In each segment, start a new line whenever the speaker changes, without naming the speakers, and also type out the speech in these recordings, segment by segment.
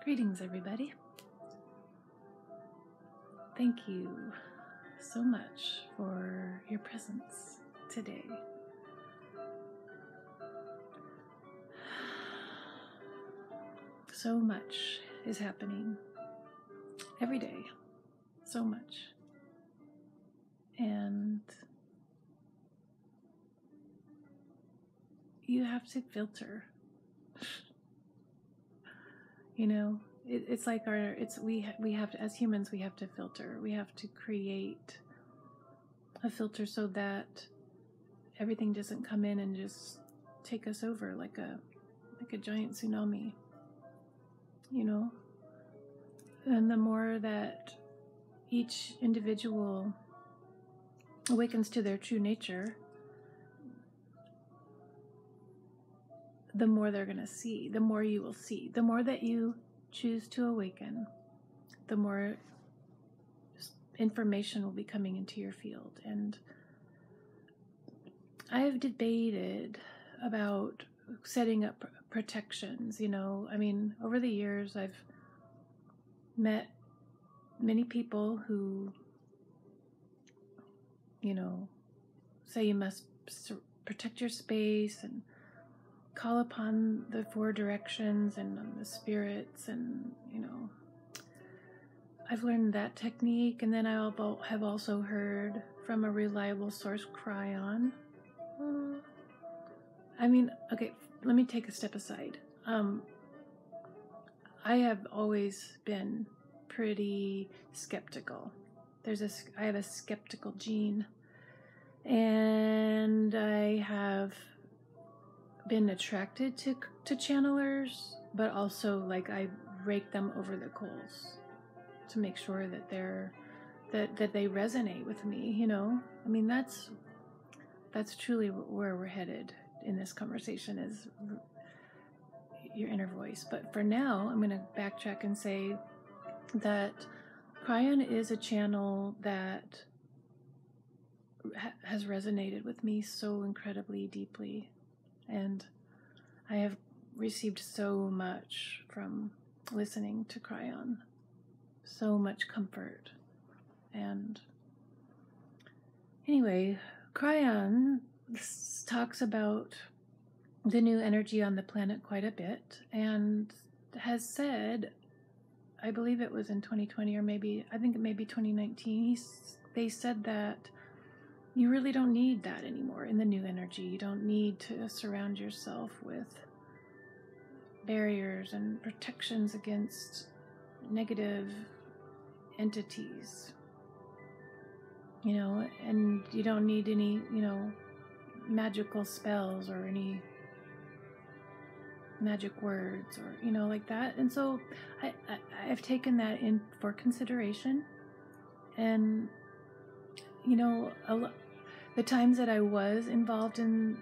Greetings, everybody. Thank you so much for your presence today. So much is happening every day. So much. And you have to filter. You know, it's like we have to, as humans, we have to filter. We have to create a filter so that everything doesn't come in and just take us over like a giant tsunami. You know, and the more that each individual awakens to their true nature, the more they're going to see, the more you will see. The more that you choose to awaken, the more information will be coming into your field. And I have debated about setting up protections, you know. I mean, over the years, I've met many people who, you know, say you must protect your space and call upon the four directions and the spirits, and you know, I've learned that technique. And then I have also heard from a reliable source, Cryon. I mean, okay, let me take a step aside. I have always been pretty skeptical. I have a skeptical gene, and I have been attracted to channelers, but also like I rake them over the coals to make sure that that they resonate with me, you know. I mean, that's truly where we're headed in this conversation, is your inner voice. But for now, I'm going to backtrack and say that Cryon is a channel that has resonated with me so incredibly deeply. And I have received so much from listening to Cryon, so much comfort. And anyway, Cryon talks about the new energy on the planet quite a bit, and has said, I believe it was in 2020, or maybe, I think it may be 2019, they said that you really don't need that anymore in the new energy. You don't need to surround yourself with barriers and protections against negative entities, you know, and you don't need any, you know, magical spells or any magic words or, you know, like that. And so I've taken that in for consideration. And, you know, the times that I was involved in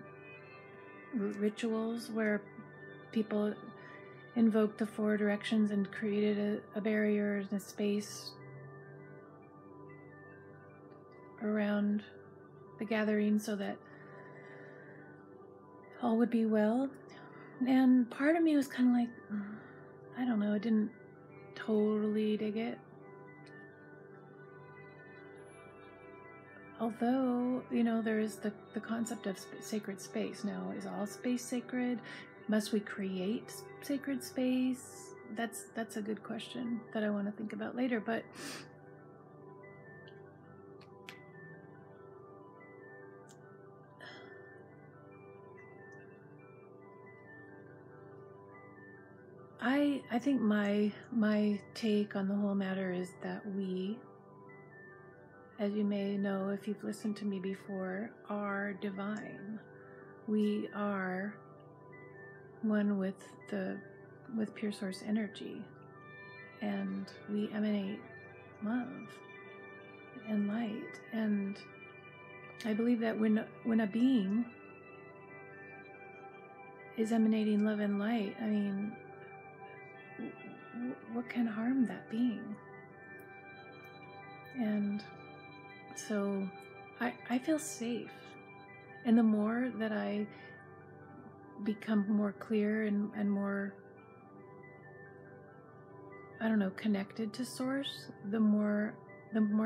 rituals where people invoked the four directions and created a barrier and a space around the gathering so that all would be well. And part of me was kind of like, I don't know, I didn't totally dig it. Although, you know, there is the concept of sacred space. Now, is all space sacred? Must we create sacred space? That's a good question that I want to think about later. But I think my take on the whole matter is that we, as you may know if you've listened to me before, are divine. We are one with pure source energy, and we emanate love and light. And I believe that when a being is emanating love and light, I mean, what can harm that being? And so I feel safe. And the more that I become more clear and more I don't know, connected to source, the more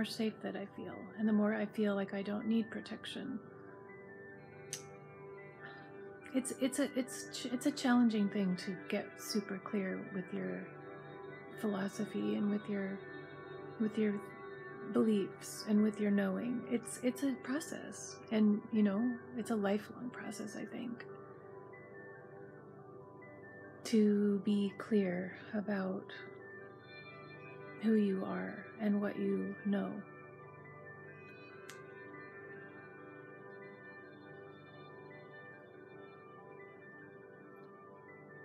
safe that I feel, and the more I feel like I don't need protection. It's a challenging thing to get super clear with your philosophy and with your beliefs and with your knowing. It's a process, and you know, it's a lifelong process, I think, to be clear about who you are and what you know.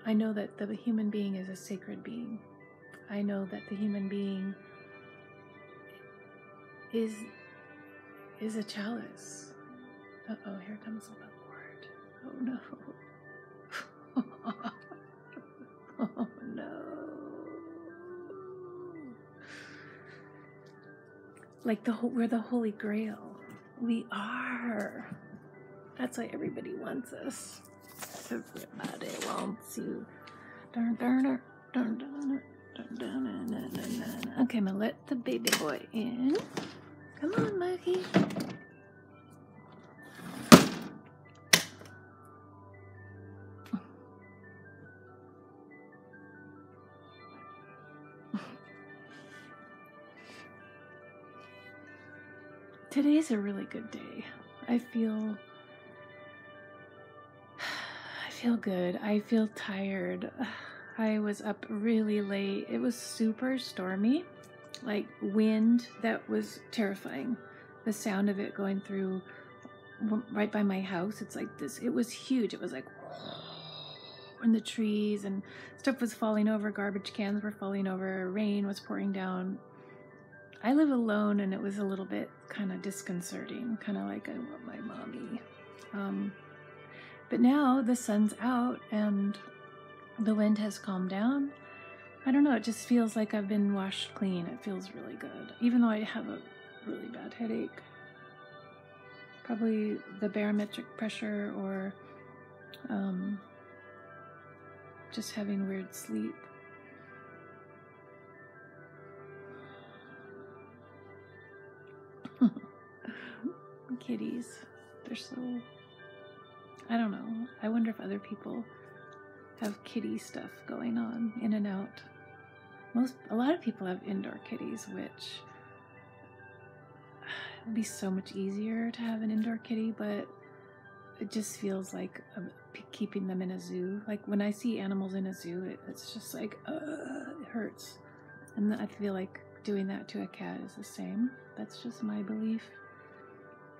I know that the human being is a sacred being. I know that the human being is a chalice. Uh-oh, here comes the Lord. Oh no. Oh no. Like we're the Holy Grail. We are. That's why everybody wants us. Everybody wants you. Okay, I'm gonna let the baby boy in. Come on, Lucky. Today's a really good day. I feel good. I feel tired. I was up really late. It was super stormy, like wind that was terrifying. The sound of it going through right by my house, it's like this. It was huge. It was like in the trees, and stuff was falling over. Garbage cans were falling over. Rain was pouring down. I live alone, and it was a little bit kind of disconcerting, kind of like I want my mommy. But now the sun's out and the wind has calmed down. I don't know, it just feels like I've been washed clean. It feels really good, even though I have a really bad headache. Probably the barometric pressure or just having weird sleep. Kitties, they're so... I don't know. I wonder if other people have kitty stuff going on in and out. A lot of people have indoor kitties, which it would be so much easier to have an indoor kitty, but it just feels like keeping them in a zoo. Like when I see animals in a zoo, it's just like, it hurts. And I feel like doing that to a cat is the same. That's just my belief.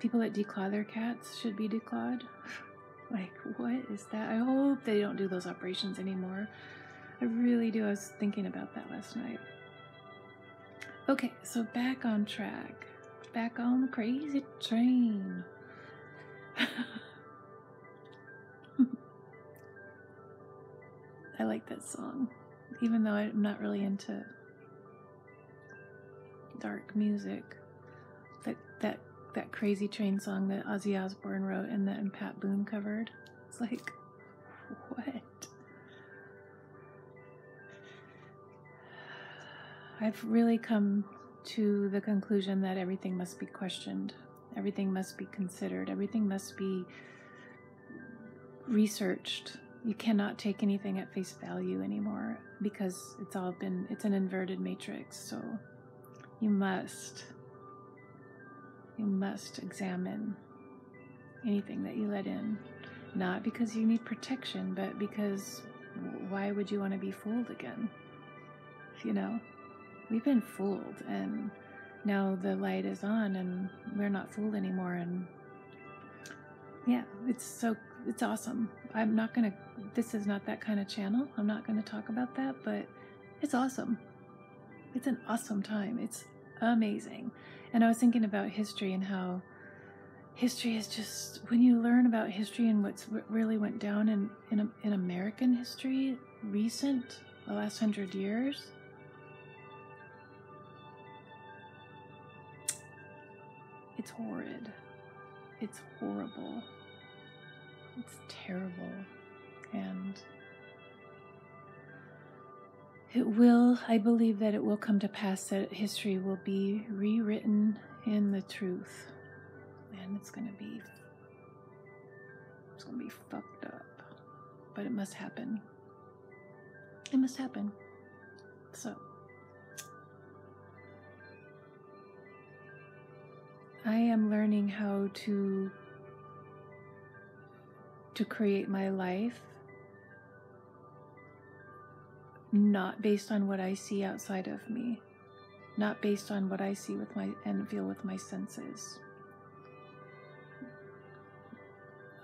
People that declaw their cats should be declawed. Like, what is that? I hope they don't do those operations anymore. I really do. I was thinking about that last night. Okay, so back on track. Back on the crazy train. I like that song, even though I'm not really into dark music. That Crazy Train song that Ozzy Osbourne wrote and that Pat Boone covered. It's like, what? I've really come to the conclusion that everything must be questioned. Everything must be considered. Everything must be researched. You cannot take anything at face value anymore because it's an inverted matrix. So you must examine anything that you let in, not because you need protection, but because why would you want to be fooled again? You know, we've been fooled, and now the light is on and we're not fooled anymore. And yeah, it's awesome. This is not that kind of channel. I'm not going to talk about that, but it's awesome. It's an awesome time. It's amazing. And I was thinking about history and how history is just, when you learn about history and what really went down in American history, the last 100 years, it's horrid. It's horrible. It's terrible. And I believe that it will come to pass that history will be rewritten in the truth. And it's going to be fucked up. But it must happen. It must happen. So, I am learning how to create my life not based on what I see outside of me, not based on what I see with and feel with my senses.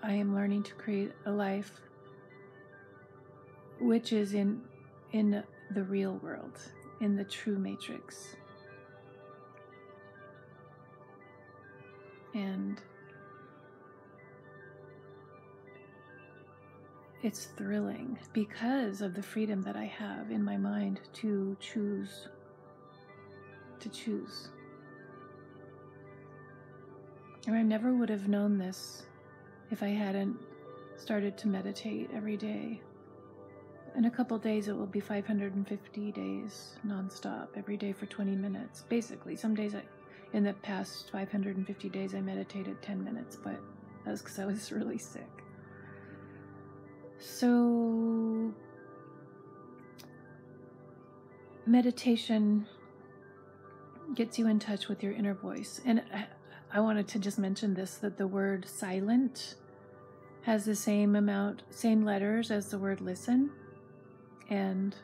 I am learning to create a life which is in the real world, in the true matrix. And it's thrilling because of the freedom that I have in my mind to choose. And I never would have known this if I hadn't started to meditate every day. In a couple days, it will be 550 days nonstop, every day for 20 minutes. Basically, some days in the past 550 days, I meditated 10 minutes, but that was because I was really sick. So, meditation gets you in touch with your inner voice. And I wanted to just mention this, that the word silent has the same letters as the word listen. And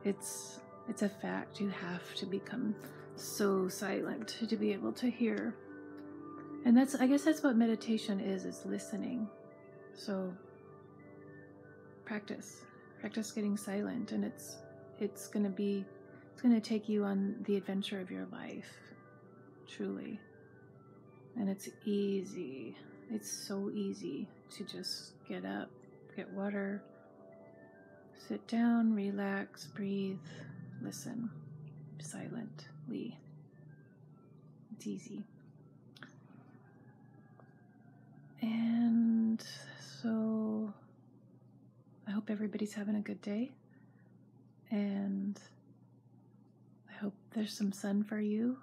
it's a fact. You have to become so silent to be able to hear. And I guess that's what meditation is listening. So practice getting silent, and it's going to take you on the adventure of your life, truly. And it's easy. It's so easy to just get up, get water, sit down, relax, breathe, listen silently. It's easy. And so I hope everybody's having a good day. And I hope there's some sun for you.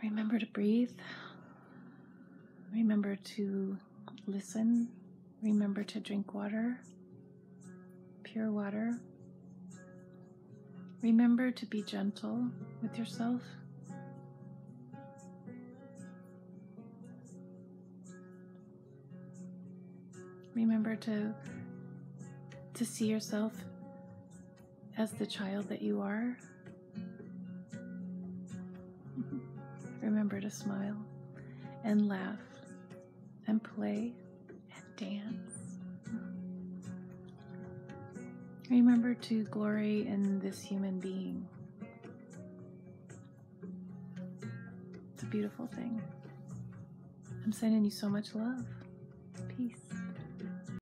Remember to breathe. Remember to listen. Remember to drink water, pure water. Remember to be gentle with yourself. Remember to see yourself as the child that you are. Remember to smile and laugh and play and dance. Remember to glory in this human being. It's a beautiful thing. I'm sending you so much love. Peace.